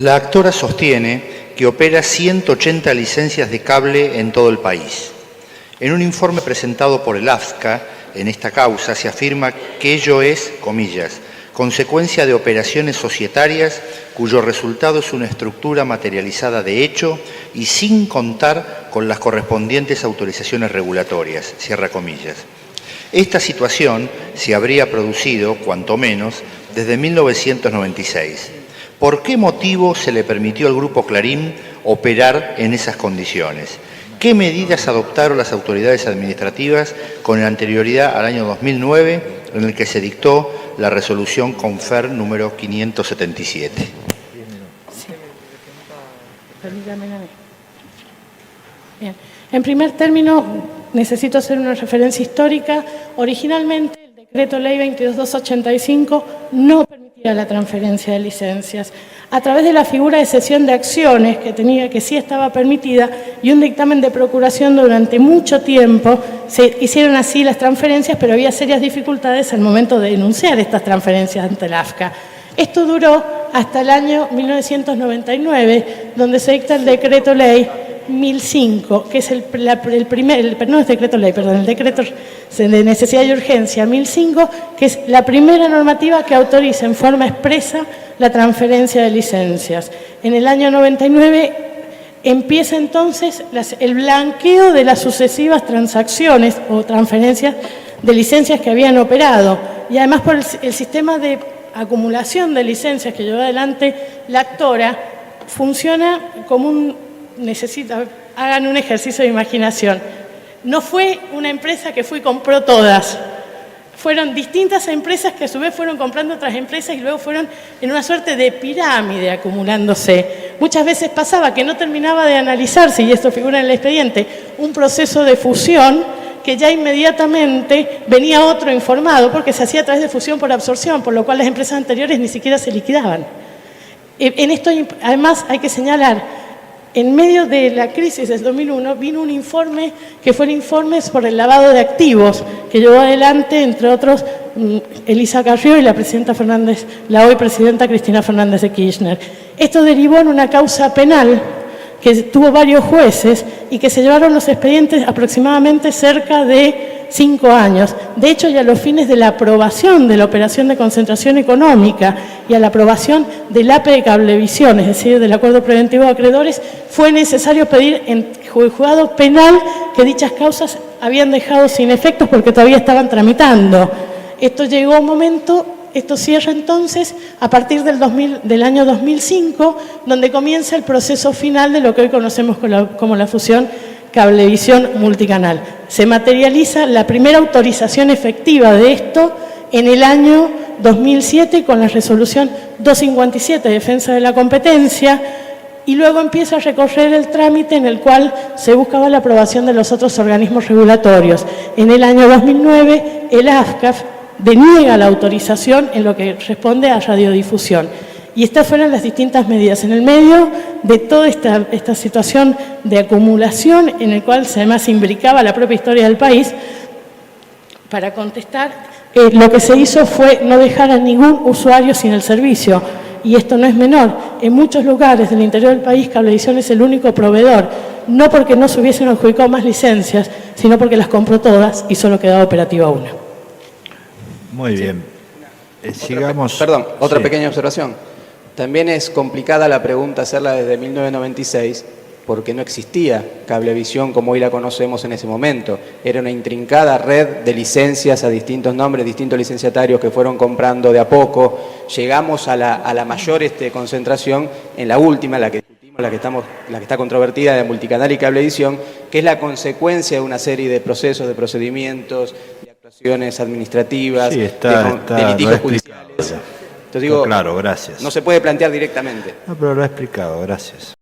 La actora sostiene que opera 180 licencias de cable en todo el país. En un informe presentado por el AFSCA, en esta causa se afirma que ello es, comillas, consecuencia de operaciones societarias cuyo resultado es una estructura materializada de hecho y sin contar con las correspondientes autorizaciones regulatorias, cierra comillas. Esta situación se habría producido, cuanto menos, desde 1996. ¿Por qué motivo se le permitió al Grupo Clarín operar en esas condiciones? ¿Qué medidas adoptaron las autoridades administrativas con anterioridad al año 2009, en el que se dictó la resolución CONFER número 577? Sí. Permítame a mí. Bien. En primer término, necesito hacer una referencia histórica. Originalmente, el Decreto Ley 22285 no permitía la transferencia de licencias. A través de la figura de cesión de acciones, que sí estaba permitida, y un dictamen de procuración durante mucho tiempo, se hicieron así las transferencias, pero había serias dificultades al momento de denunciar estas transferencias ante el AFSCA. Esto duró hasta el año 1999, donde se dicta el Decreto Ley 1005, que es el decreto de necesidad y urgencia 1005, que es la primera normativa que autoriza en forma expresa la transferencia de licencias. En el año 99 empieza entonces el blanqueo de las sucesivas transacciones o transferencias de licencias que habían operado, y además por el sistema de acumulación de licencias que llevó adelante la actora, funciona como hagan un ejercicio de imaginación. No fue una empresa que fue y compró todas. Fueron distintas empresas que a su vez fueron comprando otras empresas y luego fueron en una suerte de pirámide acumulándose. Muchas veces pasaba que no terminaba de analizarse, y esto figura en el expediente, un proceso de fusión que ya inmediatamente venía otro informado porque se hacía a través de fusión por absorción, por lo cual las empresas anteriores ni siquiera se liquidaban. En esto, además, hay que señalar, en medio de la crisis del 2001 vino un informe que fue el informe sobre el lavado de activos que llevó adelante, entre otros, Elisa Carrió y la hoy presidenta Cristina Fernández de Kirchner. Esto derivó en una causa penal que tuvo varios jueces y que se llevaron los expedientes aproximadamente cerca de 5 años. De hecho, ya a los fines de la aprobación de la operación de concentración económica y a la aprobación del APE de Cablevisión, es decir, del Acuerdo Preventivo de Acreedores, fue necesario pedir en juzgado penal que dichas causas habían dejado sin efectos porque todavía estaban tramitando. Esto llegó a un momento, esto cierra entonces a partir del año 2005, donde comienza el proceso final de lo que hoy conocemos como la fusión Cablevisión Multicanal. Se materializa la primera autorización efectiva de esto en el año 2007 con la resolución 257 de defensa de la competencia, y luego empieza a recorrer el trámite en el cual se buscaba la aprobación de los otros organismos regulatorios. En el año 2009 el AFSCA deniega la autorización en lo que responde a radiodifusión. Y estas fueron las distintas medidas en el medio de toda esta situación de acumulación, en el cual además se imbricaba la propia historia del país. Para contestar, lo que se hizo fue no dejar a ningún usuario sin el servicio. Y esto no es menor. En muchos lugares del interior del país, Cablevisión es el único proveedor, no porque no se hubiesen adjudicado más licencias, sino porque las compró todas y solo quedaba operativa una. Muy bien. Sigamos. Perdón, otra Sí. pequeña observación. También es complicada la pregunta hacerla desde 1996 porque no existía Cablevisión como hoy la conocemos en ese momento. Era una intrincada red de licencias a distintos nombres, distintos licenciatarios que fueron comprando de a poco. Llegamos a la mayor concentración en la última, la que discutimos, la que está controvertida, de Multicanal y Cablevisión, que es la consecuencia de una serie de procesos, de procedimientos, de actuaciones administrativas, Sí, de litigios judiciales. Entonces digo, claro, gracias. no se puede plantear directamente. No, pero lo ha explicado, gracias.